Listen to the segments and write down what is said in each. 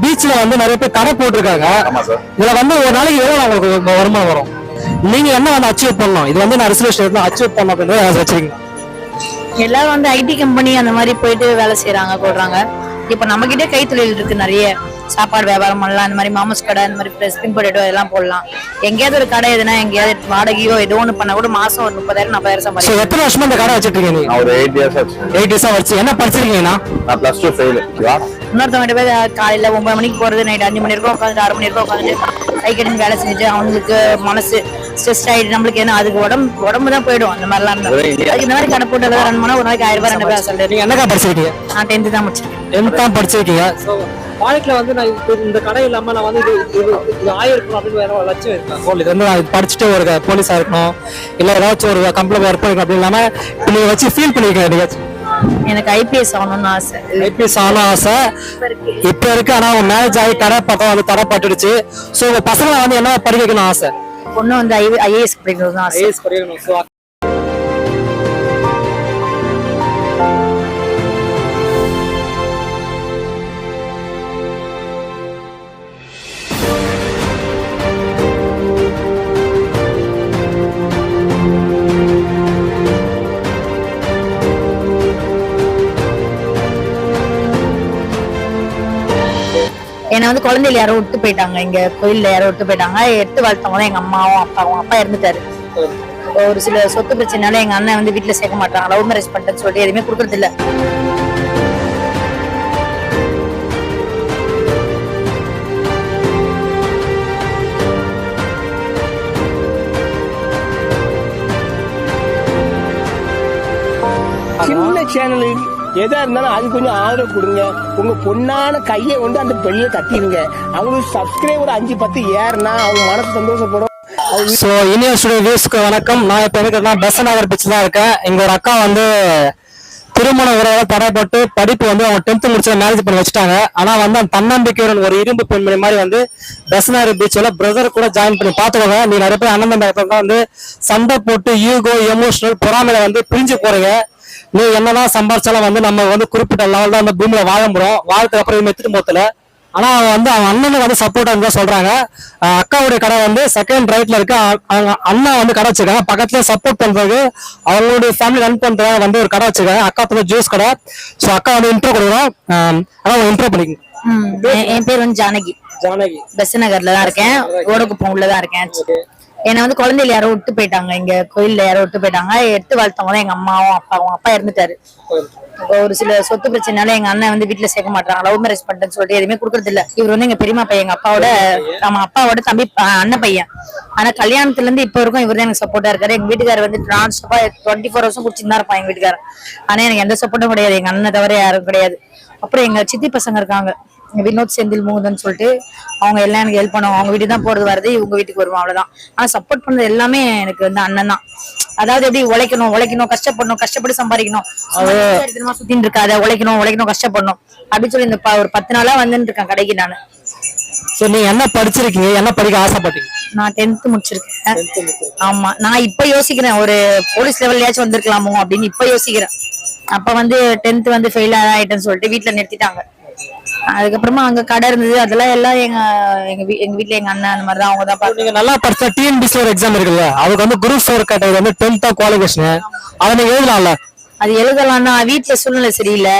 பீச்ல வந்து நிறைய பேர் கடை போட்டிருக்காங்க. இதுல வந்து ஒரு நாளைக்கு எவ்வளவு உங்களுக்கு வருமானம் வரும்? நீங்க என்ன வந்து அச்சீவ் பண்ணணும், இது வந்து நான் ரிசர்வேஷன் அச்சீவ் பண்ணணும் அப்படின்னு வச்சிருக்கீங்க? எல்லாரும் வந்து ஐடி கம்பெனி அந்த மாதிரி போயிட்டு வேலை செய்யறாங்க போடுறாங்க. இப்ப நம்ம கிட்டே கைத்தொழில் இருக்கு நிறைய. சாப்பாடு வியாபாரம் பண்ணலாம், இந்த மாதிரி மாமஸ் கடை, இந்த மாதிரி ஸ்பின் பொட்டேட்டோ இதெல்லாம் போடலாம். எங்கேயாவது ஒரு கடை எதுனா எங்கேயாவது வாடகையோ ஏதோ ஒண்ணு பண்ணா கூட மாசம் ஒரு 30,000-40,000 சம்பாதிக்கலாம். எத்தனை வருஷமா இந்த கடை வச்சிட்டு இருக்கீங்க? ஒரு 8 இயர்ஸ் ஆச்சு. 8 இயர்ஸா வச்சு. என்ன படிச்சிருக்கீங்கன்னா? நான் +2 ஃபெயில். இன்னொருத்தவங்க போய் காலையில 9 மணிக்கு போறது, நைட் 5 மணி வரைக்கும் உட்காந்து 6 மணி வரைக்கும் உட்காந்துட்டு கை கட்டி வேலை செஞ்சுட்டு அவங்களுக்கு மனசு ஸ்ட்ரெஸ் ஆயிட்டு நம்மளுக்கு என்ன அதுக்கு உடம்பு தான் போயிடும். அந்த மாதிரிலாம் அதுக்கு இந்த மாதிரி கடை போட்டு ரன் பண்ணா ஒரு நாளைக்கு 1000 ரூபாய் 2000 சொல்லிட்டு. நீங்க என்னக்கா படிச்சிருக்கீங்க? நான் 10th தான் முடிச்சிருக்கேன். 10th தான் படிச்சிருக்கீங்க. வாழ்க்கையில வந்து நான் இந்த கடை இல்லாம நான் வந்து இது ஆயிருக்கணும் அப்படின்னு வேற ஒரு லட்சம் இருக்கேன். இது வந்து நான் படிச்சுட்டு ஒரு போலீஸா இருக்கணும், இல்ல ஏதாச்சும் ஒரு கம்பெனில ஒர்க் பண்ணிக்கணும் அப்படின்னு இல்லாம நீங்க வச்சு ஃபீல் பண்ணிருக்கீங்க? எனக்கு ஐபிஎஸ் ஆகணும்னு ஆசை. ஐபிஎஸ் ஆகணும் ஆசை இப்ப இருக்கு. ஆனா உங்க மேரேஜ் ஆகி கடை பக்கம் வந்து தரப்பட்டுடுச்சு. சோ உங்க பசங்களை வந்து என்ன படிக்க வைக்கணும் ஆசை? பொண்ணு வந்து ஐஏஎஸ் படிக்கணும் ஆசை. ஐஏஎஸ் படிக்கணும். என்னை வந்து குழந்தையில யாரோ விட்டு போயிட்டாங்க, இங்க கோயில்ல யாரோ விட்டு போயிட்டாங்க. எடுத்து வளர்த்தவங்க தான் எங்க அம்மாவும் அப்பாவும். அப்பா இறந்துட்டாரு. ஒரு சில சொத்து பிரச்சனைனால எங்க அண்ணன் வந்து வீட்டுல சேர்க்க மாட்டாங்க. லவ் மேரேஜ் பண்ணிட்டேன்னு சொல்லிட்டு எதுவுமே கொடுக்கறது இல்ல. சின்ன சேனல் எதா இருந்தாலும் அது கொஞ்சம் ஆதரவு கொடுங்க. உங்க பொண்ணான கையை கொண்டு அந்த பெல்ல தட்டிடுங்க. அவங்களுக்கு சப்ஸ்கிரைபர் 5-10 ஏறுனா அவங்க மனசு சந்தோஷப்படும். சோ இனிய வியூஸ்க்கு வணக்கம். நான் இப்ப இருக்கிறேன்னா பெசநகர் பீச் தான் இருக்கேன். எங்க ஒரு அக்கா வந்து திருமண உறவை தடைப்பட்டு படிப்பு வந்து அவங்க 10th முடிச்ச மேரேஜ் பண்ணி வச்சுட்டாங்க. ஆனா வந்து அந்த தன்னம்பிக்கையுடன் ஒரு இரும்பு பெண்மணி மாதிரி வந்து பெசநகர் பீச்ல பிரதர் கூட ஜாயின் பண்ணி பாத்துக்கோங்க. நீ நிறைய பேர் அண்ணன் தம்பி வந்து சண்டை போட்டு ஈகோ எமோஷனல் பொறாமையில வந்து பிரிஞ்சு போறீங்க. நீ என்னதான் சம்பாரிச்சாலும் வந்து நம்ம வந்து குறிப்பிட்ட லெவல் தான் அந்த பூமியில வாழ முடியும். வாழ்க்கை அப்புறம் எத்திட்டு போத்துல. ஆனா வந்து அவன் அண்ணனுக்கு வந்து சப்போர்ட்டா இருந்தா சொல்றாங்க. அக்காவுடைய கடை வந்து செகண்ட் ரைட்ல இருக்கு. அவங்க அண்ணா வந்து கடை வச்சிருக்காங்க. பக்கத்துல சப்போர்ட் பண்றது அவங்களுடைய ஃபேமிலி ரன் பண்றதுக்கு வந்து ஒரு கடை வச்சிருக்காங்க. அக்கா வந்து ஜூஸ் கடை. சோ அக்கா வந்து இன்ட்ரோ கொடுக்குறோம். அதான் இன்ட்ரோ பண்ணிக்கங்க. என் பேர் வந்து ஜானகி. ஜானகி பெசநகர்ல தான் இருக்கேன். ஓடக்குப்பம் உள்ளதான் இருக்கேன். என்னை வந்து குழந்தையில யாரோ விட்டு போயிட்டாங்க, இங்க கோயில்ல யாரோ விட்டு போயிட்டாங்க. எடுத்து வளர்த்தவங்க தான் எங்க அம்மாவும் அப்பாவும். அப்பா இறந்துட்டாரு. ஒரு சில சொத்து பிரச்சனைனால எங்க அண்ணன் வந்து வீட்டுல சேர்க்க மாட்டாங்க. லவ் மேரேஜ் பண்ணிட்டேன்னு சொல்லிட்டு எதுவுமே கொடுக்கறது இல்ல. இவர் வந்து எங்க பெரியமா பையன், எங்க அப்பாவோட நம்ம அப்பாவோட தம்பி அண்ணன் பையன். ஆனா கல்யாணத்துல இருந்து இப்ப வரைக்கும் இவர் தான் எனக்கு சப்போர்ட்டா இருக்காரு. எங்க வீட்டுக்காரர் வந்து டிரான்ஸ்பா 24 வருஷம் குடிச்சுட்டு தான் இருப்பான் எங்க வீட்டுக்காரர். ஆனா எனக்கு எந்த சப்போர்ட்டும் கிடையாது. எங்க அண்ணன் தவிர யாரும் கிடையாது. அப்புறம் எங்க சித்தி பசங்க இருக்காங்க, வினோத் செந்தில் மூதன் சொல்லிட்டு. அவங்க எல்லாம் எனக்கு ஹெல்ப் பண்ணுவாங்க. அவங்க வீட்டுக்கு தான் போறது வருது, இவங்க வீட்டுக்கு வருவோம், அவ்வளவுதான். ஆனா சப்போர்ட் பண்றது எல்லாமே எனக்கு வந்து அண்ணன் தான். அதாவது எப்படி உழைக்கணும் கஷ்டப்படணும், கஷ்டப்பட்டு சம்பாதிக்கணும், சுத்தின்னு இருக்காத, உழைக்கணும் கஷ்டப்படணும் அப்படின்னு சொல்லி இந்த ஒரு 10 நாளா வந்துட்டு இருக்கேன் கடைக்கு நானு. சோ நீங்க என்ன படிச்சிருக்கீங்க, என்ன படிக்க ஆசைப்பட்டீங்க? நான் 10th முடிச்சிருக்கேன். ஆமா, நான் இப்ப யோசிக்கிறேன் ஒரு போலீஸ் லெவல்லையாச்சும் வந்திருக்கலாமோ அப்படின்னு இப்ப யோசிக்கிறேன். அப்ப வந்து 10th வந்து ஃபெயில் ஆயிட்டேன்னு சொல்லிட்டு வீட்டுல நிறுத்திட்டாங்க. அதுக்கப்புறமா அங்க கடை இருந்தது, அதெல்லாம் எல்லாம் எங்க வீட்டுல எங்க அண்ணன் அந்த மாதிரிதான் அவங்க தான். நீங்க நல்லா படிச்ச டிஎன்பிசி ஒரு எக்ஸாம் இருக்குல்ல, அதுக்கு வந்து குரூப் 4 கேட்டது வந்து 10th குவாலிஃபிகேஷன். அதை நீங்க எழுதலாம்ல? அது எழுதலாம்னா வீட்டுல சூழ்நிலை சரியில்லை.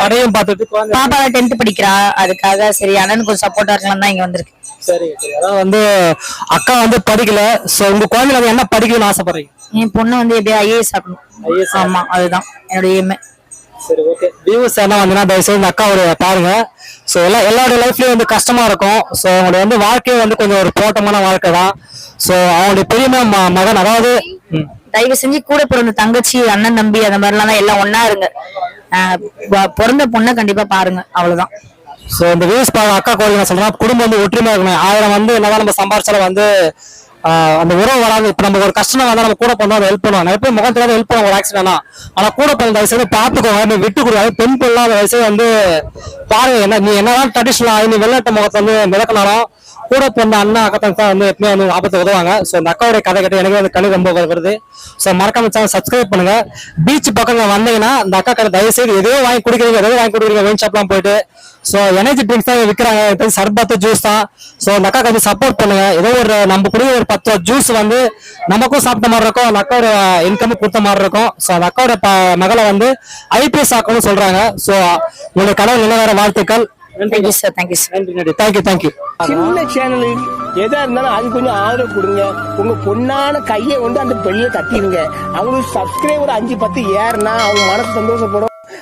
கடையும் பார்த்துட்டு பாப்பா 10th படிக்கிறா, அதுக்காக சரி அண்ணனுக்கு கொஞ்சம் சப்போர்ட்டா இருக்கலாம் தான் இங்க வந்திருக்கு. சரி, அதான் வந்து அக்கா வந்து படிக்கல. சோ உங்க குழந்தைங்க என்ன படிக்கணும்னு ஆசைப்படுறீங்க? என் பொண்ணு வந்து எப்படியா ஐஏஎஸ் ஆகணும். ஆமா, அதுதான் என்னோட எய்ம். சரி, ஓகே. வியூஸ் எல்லாம் வந்து தயவு செய்து இந்த அக்காவோட பாருங்க. ஸோ எல்லாரோட லைஃப்லயும் வந்து கஷ்டமா இருக்கும். ஸோ அவங்களுடைய வந்து வாழ்க்கையே வந்து கொஞ்சம் ஒரு போட்டமான வாழ்க்கை தான். ஸோ அவங்களுடைய பெரிய மகன், அதாவது தயவு செஞ்சு கூட பிறந்த தங்கச்சி அண்ணன் தம்பி அந்த மாதிரிலாம் எல்லாம் ஒன்னா இருங்க. பிறந்த பொண்ணை கண்டிப்பா பாருங்க, அவ்வளவுதான். ஸோ இந்த வியூஸ் அக்கா கோயில் நான் சொல்றேன், குடும்பம் வந்து ஒற்றுமையா இருக்கணும். 1000 வந்து என்னதான் நம்ம சம்பாரிச்சாலும் வந்து அந்த உறவு வராது. இப்ப நம்ம ஒரு கஷ்டம் வந்தா நம்ம கூட பண்ணா ஹெல்ப் பண்ணுவோம். நிறைய பேர் முகம் தெரியாத ஹெல்ப் பண்ணுவோம் ஒரு ஆக்சிடென்ட்னா. ஆனா கூட பண்ண தயவு செய்து பாத்துக்கோங்க, விட்டு கொடுக்காது. பெண் பொருளாத வயசு வந்து பாருங்க. என்ன நீ என்னதான் ட்ரெடிஷனல் ஆகி நீ வெள்ளட்ட முகத்தை வந்து மிதக்கினாலும் கூட பிறந்த அண்ணா அக்கா தான் வந்து எப்பவுமே வந்து ஆபத்து உதவாங்க. ஸோ இந்த அக்காவுடைய கதை கேட்டு எனக்கு வந்து கண்ணு ரொம்ப வருது. ஸோ மறக்காம சேனல் சப்ஸ்கிரைப் பண்ணுங்க. பீச் பக்கம் வந்தீங்கன்னா இந்த அக்கா கடை தயவு செய்து எதோ வாங்கி குடிக்கிறீங்க, ஒயின் ஷாப்லாம் போயிட்டு ஸோ எனர்ஜி ட்ரிங்க்ஸ் தான் விற்கிறாங்க, சர்பத்து ஜூஸ் தான். ஸோ அந்த அக்கா கொஞ்சம் சப்போர்ட் பண்ணுங்க. ஏதோ ஒரு நம்ம கூட ஒரு 10 ஜூஸ் வந்து நமக்கும் சாப்பிட்ட மாதிரி இருக்கும், அந்த அக்காவோட இன்கம் கொடுத்த மாதிரி இருக்கும். ஸோ அந்த அக்காவோட மகளை வந்து IPS ஆக்கணும்னு சொல்றாங்க. ஸோ உங்களுடைய கனவு நினைவேற வாழ்த்துக்கள். Thank you sir, thank you sir. Thank you. சின்ன சேனலுக்கு எதா இருந்தாலும் அது கொஞ்சம் ஆதரவு கொடுங்க. உங்க பொண்ணான கையை கொண்டு அந்த பெல்ல தட்டிடுங்க. அவங்களுக்கு சப்ஸ்கிரைபர் 5-10 ஏறுனா அவங்க மனசு சந்தோஷப்படும்.